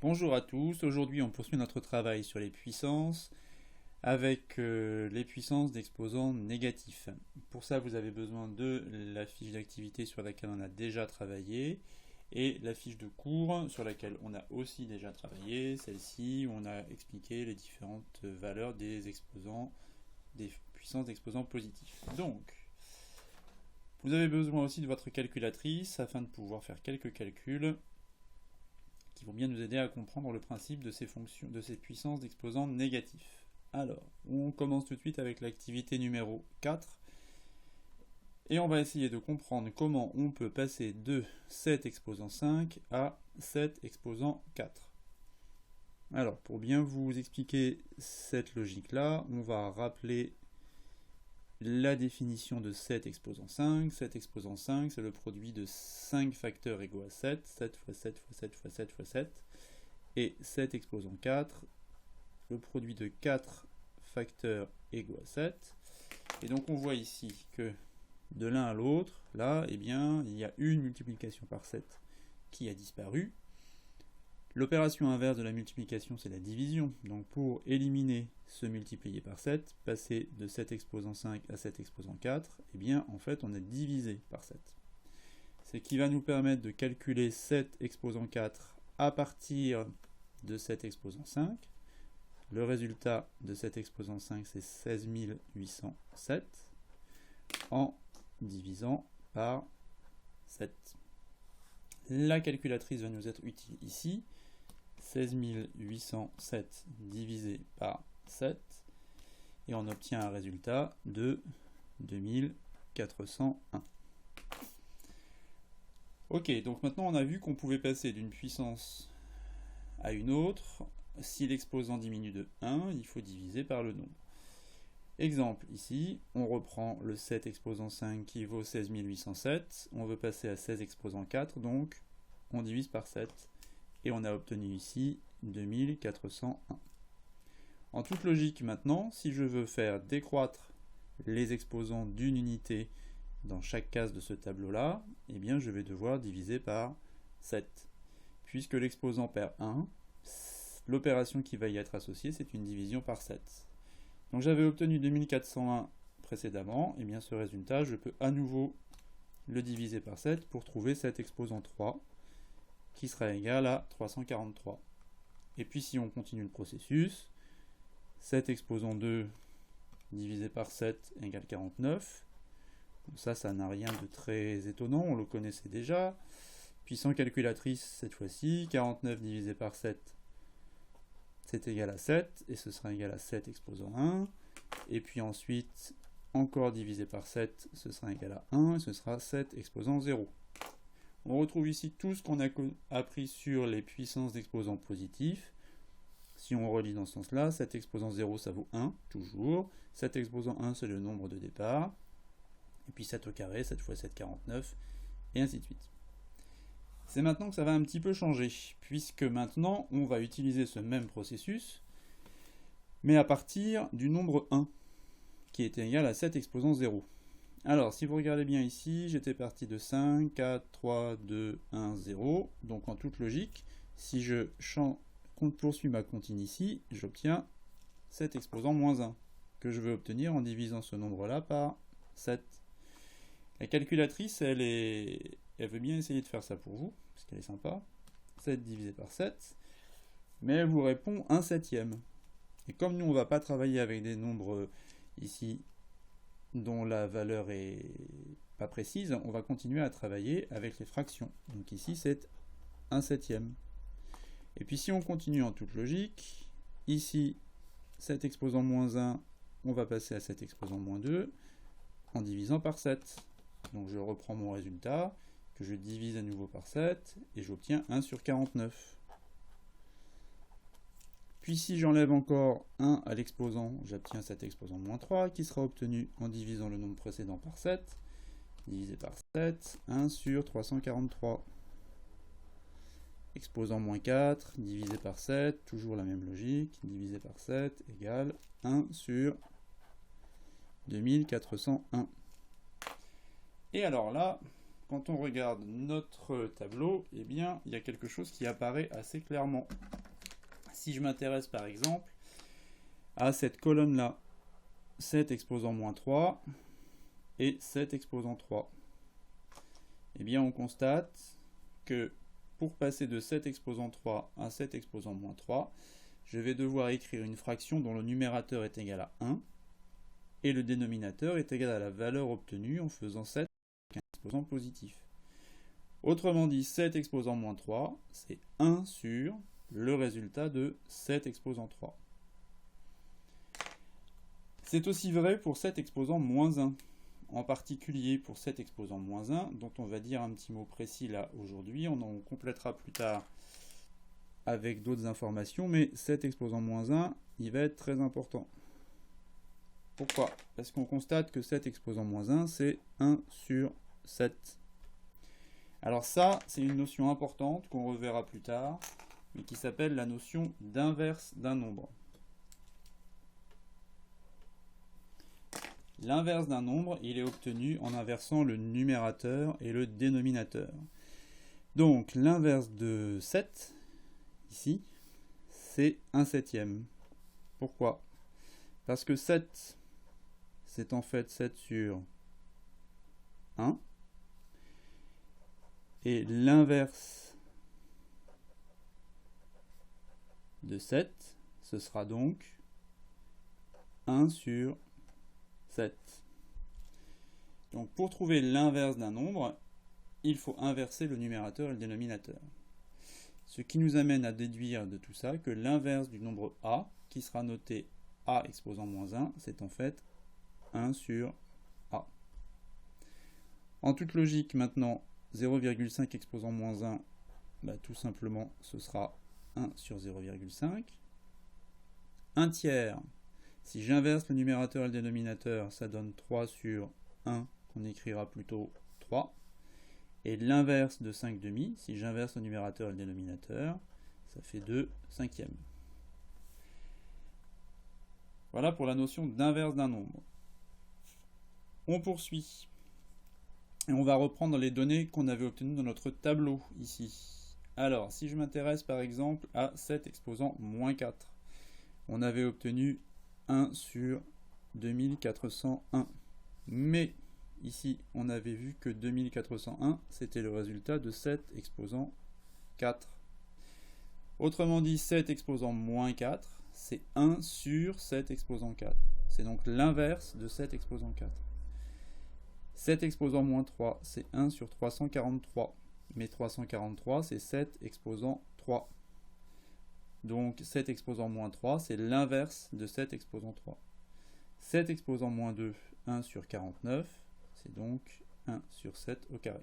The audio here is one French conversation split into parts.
Bonjour à tous, aujourd'hui on poursuit notre travail sur les puissances avec les puissances d'exposants négatifs. Pour ça vous avez besoin de la fiche d'activité sur laquelle on a déjà travaillé et la fiche de cours sur laquelle on a aussi déjà travaillé, celle-ci où on a expliqué les différentes valeurs des exposants, des puissances d'exposants positifs. Donc, vous avez besoin aussi de votre calculatrice afin de pouvoir faire quelques calculs qui vont bien nous aider à comprendre le principe de ces fonctions, de ces puissances d'exposants négatifs. Alors, on commence tout de suite avec l'activité numéro 4 et on va essayer de comprendre comment on peut passer de 7 exposant 5 à 7 exposant 4. Alors, pour bien vous expliquer cette logique-là, on va rappeler la définition de 7 exposant 5. 7 exposant 5, c'est le produit de 5 facteurs égaux à 7. 7 fois 7 fois 7 fois 7 fois 7. Et 7 exposant 4, le produit de 4 facteurs égaux à 7. Et donc on voit ici que de l'un à l'autre, là, eh bien, il y a une multiplication par 7 qui a disparu. L'opération inverse de la multiplication, c'est la division. Donc pour éliminer ce multiplié par 7, passer de 7 exposant 5 à 7 exposant 4, eh bien en fait on a divisé par 7. Ce qui va nous permettre de calculer 7 exposant 4 à partir de 7 exposant 5. Le résultat de 7 exposant 5, c'est 16 807 en divisant par 7. La calculatrice va nous être utile ici. 16 807 divisé par 7 et on obtient un résultat de 2401. Ok, donc maintenant on a vu qu'on pouvait passer d'une puissance à une autre. Si l'exposant diminue de 1, il faut diviser par le nombre. Exemple, ici, on reprend le 7 exposant 5 qui vaut 16 807. On veut passer à 16 exposant 4, donc on divise par 7. Et on a obtenu ici 2401. En toute logique maintenant, si je veux faire décroître les exposants d'une unité dans chaque case de ce tableau-là, eh bien je vais devoir diviser par 7. Puisque l'exposant perd 1, l'opération qui va y être associée, c'est une division par 7. Donc j'avais obtenu 2401 précédemment, et bien ce résultat, je peux à nouveau le diviser par 7 pour trouver cet exposant 3, qui sera égal à 343. Et puis si on continue le processus, 7 exposant 2 divisé par 7 égale 49. Donc ça n'a rien de très étonnant, on le connaissait déjà. Puis sans calculatrice cette fois-ci, 49 divisé par 7, c'est égal à 7, et ce sera égal à 7 exposant 1. Et puis ensuite, encore divisé par 7, ce sera égal à 1, et ce sera 7 exposant 0. On retrouve ici tout ce qu'on a appris sur les puissances d'exposants positifs. Si on relit dans ce sens-là, 7 exposant 0, ça vaut 1, toujours. 7 exposant 1, c'est le nombre de départ. Et puis 7 au carré, 7 fois 7, 49, et ainsi de suite. C'est maintenant que ça va un petit peu changer, puisque maintenant, on va utiliser ce même processus, mais à partir du nombre 1, qui est égal à 7 exposant 0. Alors, si vous regardez bien ici, j'étais parti de 5, 4, 3, 2, 1, 0. Donc, en toute logique, si je poursuis ma comptine ici, j'obtiens 7 exposant moins 1, que je veux obtenir en divisant ce nombre-là par 7. La calculatrice, elle veut bien essayer de faire ça pour vous, parce qu'elle est sympa. 7 divisé par 7, mais elle vous répond 1 septième. Et comme nous, on ne va pas travailler avec des nombres ici dont la valeur est pas précise, on va continuer à travailler avec les fractions. Donc ici, c'est 1 septième. Et puis si on continue en toute logique, ici, 7 exposant moins 1, on va passer à 7 exposant moins 2 en divisant par 7. Donc je reprends mon résultat, que je divise à nouveau par 7, et j'obtiens 1 sur 49. Puis si j'enlève encore 1 à l'exposant, j'obtiens 7 exposant moins 3, qui sera obtenu en divisant le nombre précédent par 7, divisé par 7, 1 sur 343. Exposant moins 4, divisé par 7, toujours la même logique, divisé par 7, égale 1 sur 2401. Et alors là, quand on regarde notre tableau, eh bien, il y a quelque chose qui apparaît assez clairement. Si je m'intéresse par exemple à cette colonne-là, 7 exposant moins 3 et 7 exposant 3, eh bien, on constate que pour passer de 7 exposant 3 à 7 exposant moins 3, je vais devoir écrire une fraction dont le numérateur est égal à 1 et le dénominateur est égal à la valeur obtenue en faisant 7 avec un exposant positif. Autrement dit, 7 exposant moins 3, c'est 1 sur le résultat de 7 exposant 3. C'est aussi vrai pour 7 exposant moins 1. En particulier pour 7 exposant moins 1, dont on va dire un petit mot précis là aujourd'hui, on en complétera plus tard avec d'autres informations, mais 7 exposant moins 1, il va être très important. Pourquoi? Parce qu'on constate que 7 exposant moins 1, c'est 1 sur 7. Alors ça, c'est une notion importante qu'on reverra plus tard, mais qui s'appelle la notion d'inverse d'un nombre. L'inverse d'un nombre, il est obtenu en inversant le numérateur et le dénominateur. Donc l'inverse de 7, ici, c'est 1/7. Pourquoi? Parce que 7, c'est en fait 7 sur 1. Et l'inverse de 7, ce sera donc 1 sur 7. Donc pour trouver l'inverse d'un nombre, il faut inverser le numérateur et le dénominateur. Ce qui nous amène à déduire de tout ça que l'inverse du nombre a, qui sera noté a exposant moins 1, c'est en fait 1 sur a. En toute logique, maintenant, 0,5 exposant moins 1, bah, tout simplement, ce sera 1 sur 0,5. 1 tiers, si j'inverse le numérateur et le dénominateur, ça donne 3 sur 1, qu'on écrira plutôt 3. Et l'inverse de 5 demi, si j'inverse le numérateur et le dénominateur, ça fait 2 cinquièmes. Voilà pour la notion d'inverse d'un nombre. On poursuit. Et on va reprendre les données qu'on avait obtenues dans notre tableau ici. Alors, si je m'intéresse par exemple à 7 exposant moins 4, on avait obtenu 1 sur 2401. Mais ici, on avait vu que 2401, c'était le résultat de 7 exposant 4. Autrement dit, 7 exposant moins 4, c'est 1 sur 7 exposant 4. C'est donc l'inverse de 7 exposant 4. 7 exposant moins 3, c'est 1 sur 343. Mais 343, c'est 7 exposant 3. Donc 7 exposant moins 3, c'est l'inverse de 7 exposant 3. 7 exposant moins 2, 1 sur 49, c'est donc 1 sur 7 au carré.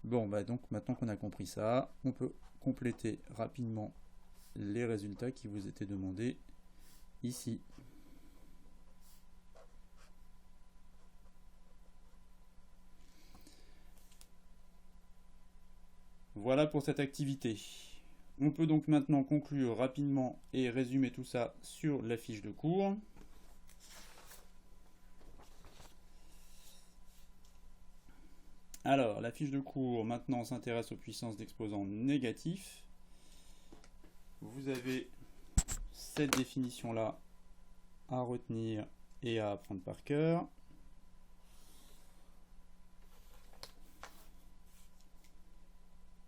Bon, bah donc maintenant qu'on a compris ça, on peut compléter rapidement les résultats qui vous étaient demandés ici. Voilà pour cette activité. On peut donc maintenant conclure rapidement et résumer tout ça sur la fiche de cours. Alors, la fiche de cours, maintenant, s'intéresse aux puissances d'exposants négatifs. Vous avez cette définition-là à retenir et à apprendre par cœur.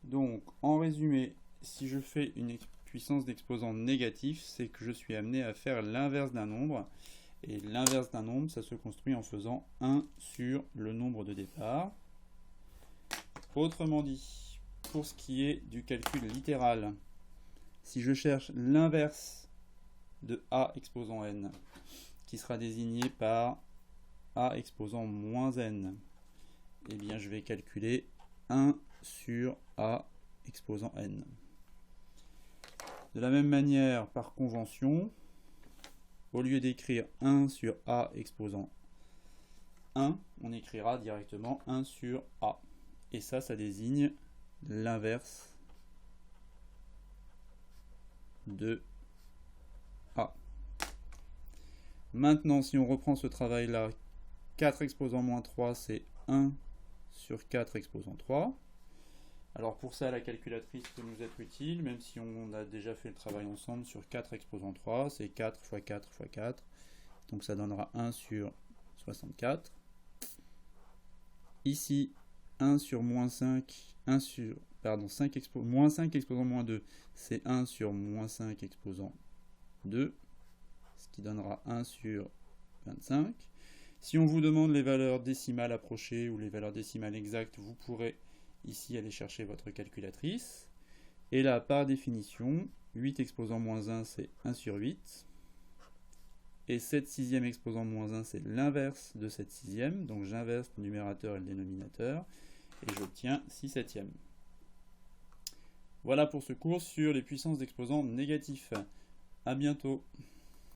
Donc, en résumé, si je fais une puissance d'exposant négatif, c'est que je suis amené à faire l'inverse d'un nombre. Et l'inverse d'un nombre, ça se construit en faisant 1 sur le nombre de départ. Autrement dit, pour ce qui est du calcul littéral, si je cherche l'inverse de a exposant n, qui sera désigné par a exposant moins n, eh bien je vais calculer 1 sur a exposant n. De la même manière, par convention, au lieu d'écrire 1 sur a exposant 1, on écrira directement 1 sur a. Et ça désigne l'inverse de a. Maintenant, si on reprend ce travail-là, 4 exposant moins 3, c'est 1 sur 4 exposant 3. Alors pour ça, la calculatrice peut nous être utile, même si on a déjà fait le travail ensemble sur 4 exposant 3, c'est 4 fois 4 fois 4, donc ça donnera 1 sur 64. Ici, 1 sur moins 5, 1 sur, pardon, moins 5 exposant moins 2, c'est 1 sur moins 5 exposant 2, ce qui donnera 1 sur 25. Si on vous demande les valeurs décimales approchées ou les valeurs décimales exactes, vous pourrez ici aller chercher votre calculatrice. Et là, par définition, 8 exposant moins 1, c'est 1 sur 8. Et 7 sixièmes exposant moins 1, c'est l'inverse de 7 sixièmes. Donc j'inverse le numérateur et le dénominateur. Et j'obtiens 6 septièmes. Voilà pour ce cours sur les puissances d'exposants négatifs. À bientôt.